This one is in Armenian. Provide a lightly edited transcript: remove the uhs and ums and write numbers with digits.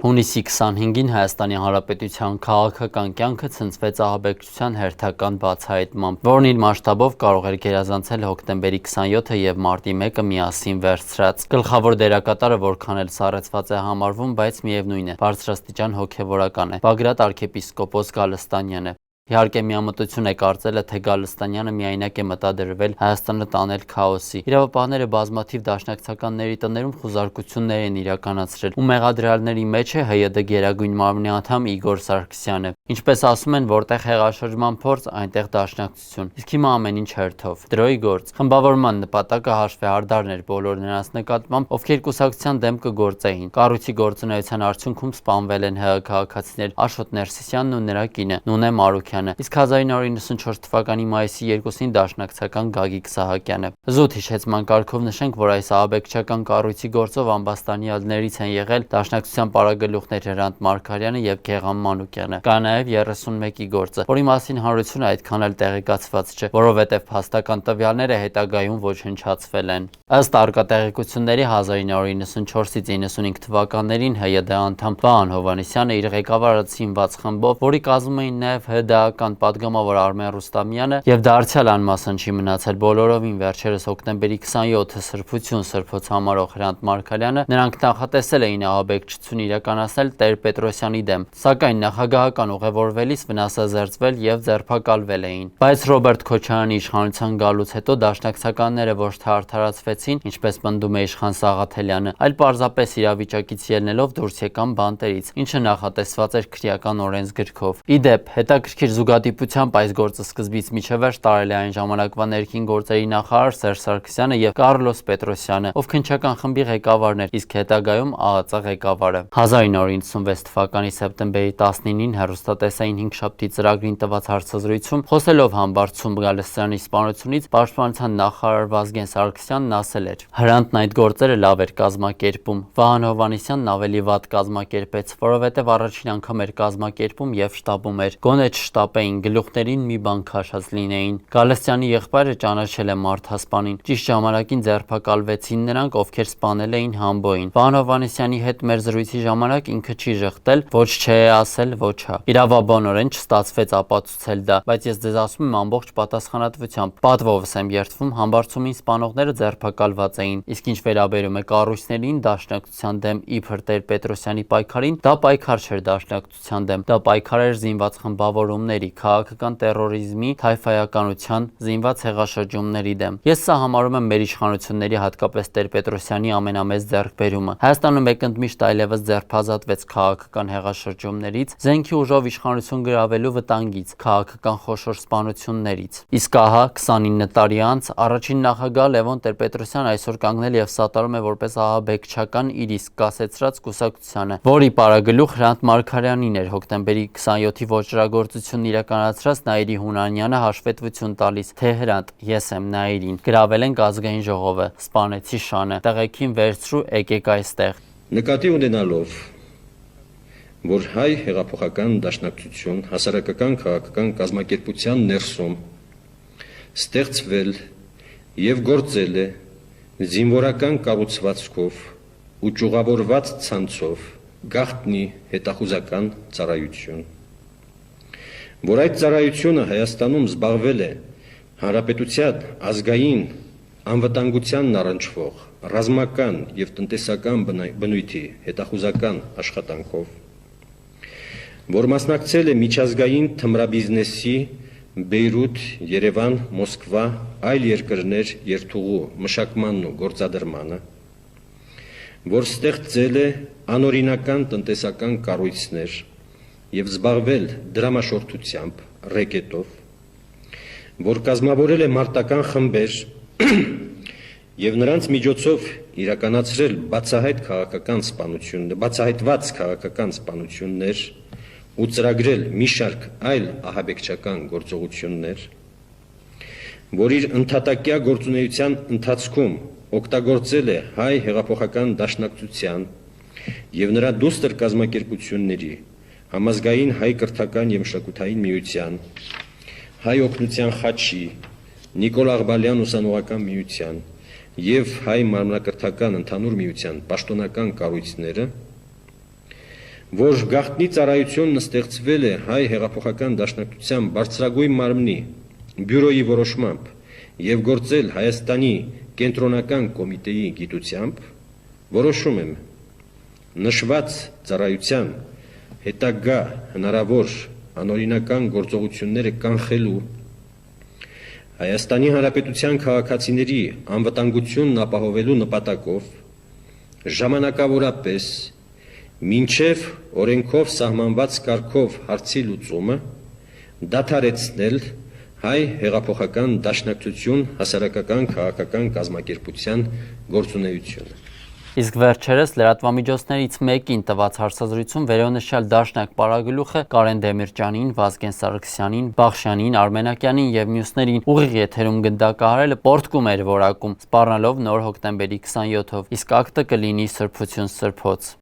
Հունիսի 25-ին Հայաստանի Հանրապետության քաղաքական կյանքը ցնցվեց ահաբեկչության հերթական բացահայտմամբ, որն իր մասշտաբով կարող էր գերազանցել հոկտեմբերի 27-ը եւ մարտի 1-ը միասին վերցրած։ Գլխավոր դերակատարը որքան էլ սառեցված է համարվում, բայց միևնույն է, բարձրաստիճան հոգևորական է։ Բագրատ arczepiskopos Գալստանյանը Իհարկե միամտություն է կարծելը, թե Գալստանյանը միայնակ է մտադրվել Հայաստանը տանել քաոսի։ Իրավապահները բազմաթիվ դաշնակցականների տներում խուզարկություններ են իրականացրել, ու մեղադրյալների մեջ է ՀՅԴ Գերագույն մարմնի անդամ Իգոր Սարգսյանը։ Ինչպես ասում են, որտեղ հեղաշրջման փորձ, այնտեղ դաշնակցություն։ Իսկ հիմա ամեն ինչ հերթով։ Դրոյի գործ։ Խմբավորման նպատակը հաշվեհարդարն էր բոլոր նրանց նկատմամբ, ովքեր կուսակցության դեմ կգործեին։ Կառույցի գործունեության արդյունքում սպանվել են ՀՀ քաղաքացիներ Աշոտ Ներսիսյանն ու նրա կինը Նունե Մարուքյանը, իսկ 1994 թվականի մայիսի 2-ին դաշնակցական Գագիկ Սահակյանը։ Զուտ հիշեցման կարգով նշենք, որ այս ահաբեկչական կառույցի գործով ամբաստանյալներից են եղել դաշնակցության պարագլուխներ Հրանտ Մարգարյանը եւ Գեգամ Մանուկյանը։ Կա նաեւ 31-ի գործը, որի մասին հանրությունը այդքան էլ տեղեկացված չէ, որովհետեւ փաստական տվյալները հետագայում ոչնչացվել են։ Ըստ արկատեղեկությունների 1994-ից 95 թվականներին ՀՅԴ անդամ Վահան Հովհաննիսյանը իր ղեկավարած զինված խմբով, որի կազմում էին նաեւ ՀԴ-ական падգամավոր Արմեն Ռուստամյանը եւ դարձյալ անմասն չի մնացել բոլորովին վերջերս հոկտեմբերի 27-ը սրբություն սրբոց համարող Հրանտ Մարգարյանը, նրանք նախատեսել էին ահաբեկչություն իրականացնել Տեր-Պետրոսյանի դեմ, սակայն նախագահական ուղևորվելիս վնասազերծվել եւ ձերբակալվել էին։ Բայց Ռոբերտ Քոչարյանի իշխանության գալուց հետո դաշնակցականները ոչ թե արդարացվեցին, ինչպես պնդում է Իշխան Սաղաթելյանը, այլ պարզապես իրավիճակից ելնելով դուրս եկան բանտերից, ինչը նախատեսված էր քրեական օրենսգրքով։ Իդեպ, հետաքրքիր զուգադիպությամբ այս գործը սկզբից մինչև տարել է այն ժամանակվա ներքին գործերի նախարար Սերժ Սարգսյանը եւ Կառլոս Պետրոսյանը, ով քննչական խմբի ղեկավարն էր, իսկ հետագայում ԱԱԾ ղեկավարը։ 1996 թվականի սեպտեմբերի 19-ին հեռուստատեսային 5-շաբթի ծրագրին տված հարցազրույցում, խոսելով Համբարձում Գալստյանի սպանությունից, Պաշտպանության նախարար Վազգեն Սարգսյանն ասել էր. Հրանտն այդ գործերը լավ էր կազմակերպում, Վահան Հովհաննիսյանն ավելի վատ կազմակերպեց, որովհետև առաջին անգամ էր կազմակերպում եւ շտաբում էր, գոնե չշտապեին, գլուխներին մի բան քաշած լինեին։ Գալստյանի եղբայրը ճանաչել է մարդասպանին, ճիշտ ժամանակին ձերբակալվեցին նրանք, ովքեր սպանել էին Համբոյին։ Վահան Հովհաննիսյանի հետ մեր զրույցի ժամանակ ինքը չի ժխտել, ոչ չէ ասել, ոչ հա։ Իրավաբանորեն չստացվեց ապացուցել դա, բայց ես ձեզ ասում եմ ամբողջ պատասխանատվությամբ, պատվովս եմ երդվում, Համբարձումին սպանողները ձերբակալված էին, իսկ ինչ վերաբերում է կառույցներին, դաշնակցության դեմ իբր Տեր-Պետրոսյանի պայքարին, դա պայքար չէր դաշնակցության դեմ, դա պայքար էր զինված խմբավորումների, քաղաքական տերորիզմի, թայֆայականության, զինված հեղաշրջումների դեմ։ Ես սա համարում եմ մեր իշխանությունների, հատկապես Տեր-Պետրոսյանի ամենամեծ ձեռքբերումը։ Հայաստանում մեկընդմիշտ այլևս ձերբազատվեց քաղաքական հեղաշրջումներից, զենքի ուժով իշխանություն գրավելու վտանգից, քաղաքական խոշոր սպանություններից։ Իսկ ահա 29 տարի անց առաջին նախագահ Լևոն Տեր-Պետրոսյանը այսօր կանգնել եւ սատարում է որպես ահաբեկչական իր իսկ կասեցրած կուսակցությանը, որի պարագլուխ Հրանտ Մարգարյանին էր հոկտեմբերի 27-ի ոճրագործությունն իրականացրած Նաիրի Հունանյանը հաշվետվություն տալիս, թե Հրանտ, ես եմ Նաիրին, գրավել ենք ազգային ժողովը, սպանեցի Շանը, տղեկին վերցրու, եկեք այստեղ։ Նկատի ունենալով, որ հայ հեղափոխական դաշնակցություն հասարակական քաղաքական կազմակերպության ներսում ստեղծվել եւ գործել է զինվորական կառուցվածքով ու ճյուղավորված ցանցով գաղտնի հետախուզական ծառայություն, որ այդ ծառայությունը Հայաստանում զբաղվել է հանրապետության ազգային անվտանգությանն առնչվող ռազմական եւ տնտեսական բնույթի հետախուզական աշխատանքով, որ մասնակցել է միջազգային թմրաբիզնեսի Բեյրութ, Երևան, Մոսկվա, այլ երկրներ երթուղու մշակմանն ու գործադրմանը, որ ստեղծել է անօրինական տնտեսական կառույցներ եւ զբաղվել դրամաշորթությամբ, ռեկետով, որ կազմավորել է մարտական խմբեր եւ նրանց միջոցով իրականացրել բացահայտված քաղաքական սպանություններ ու ծրագրել մի շարք այլ ահաբեկչական գործողություններ, որ իր ընդհատակյա գործունեության ընթացքում օգտագործել է հայ հեղափոխական դաշնակցության եւ նրա դուստր կազմակերպությունների, համազգային հայ կրթական եւ մշակութային միության, հայ օգնության խաչի, Նիկոլ Աղբալյան ուսանողական միության եւ հայ մարմնակրթական ընդհանուր միության պաշտոնական կառույցները, որ գաղտնի ծառայությունն ստեղծվել է հայ հեղափոխական դաշնակցության բարձրագույն մարմնի բյուրոյի որոշմամբ եւ գործել Հայաստանի կենտրոնական կոմիտեի գիտությամբ, որոշում եմ նշված ծառայության հետագա հնարավոր անօրինական գործողությունները կանխելու, Հայաստանի Հանրապետության քաղաքացիների անվտանգությունն ապահովելու նպատակով ժամանակավորապես մինչև օրենքով սահմանված կարգով հարցի լուծումը դադարեցնել հայ հեղափոխական դաշնակցություն հասարակական քաղաքական կազմակերպության գործունեությունը։ Իսկ վերջերս լրատվամիջոցներից մեկին տված հարցազրույցում վերոնշյալ դաշնակ պարագլուխը Կարեն Դեմիրճյանին, Վազգեն Սարգսյանին, Բախշյանին, Արմենակյանին եւ մյուսներին ուղիղ եթերում գնդակահարելը պորտկում էր որակում, սպառնալով նոր հոկտեմբերի 27-ով, իսկ ակտը կլինի սրբություն սրբոց։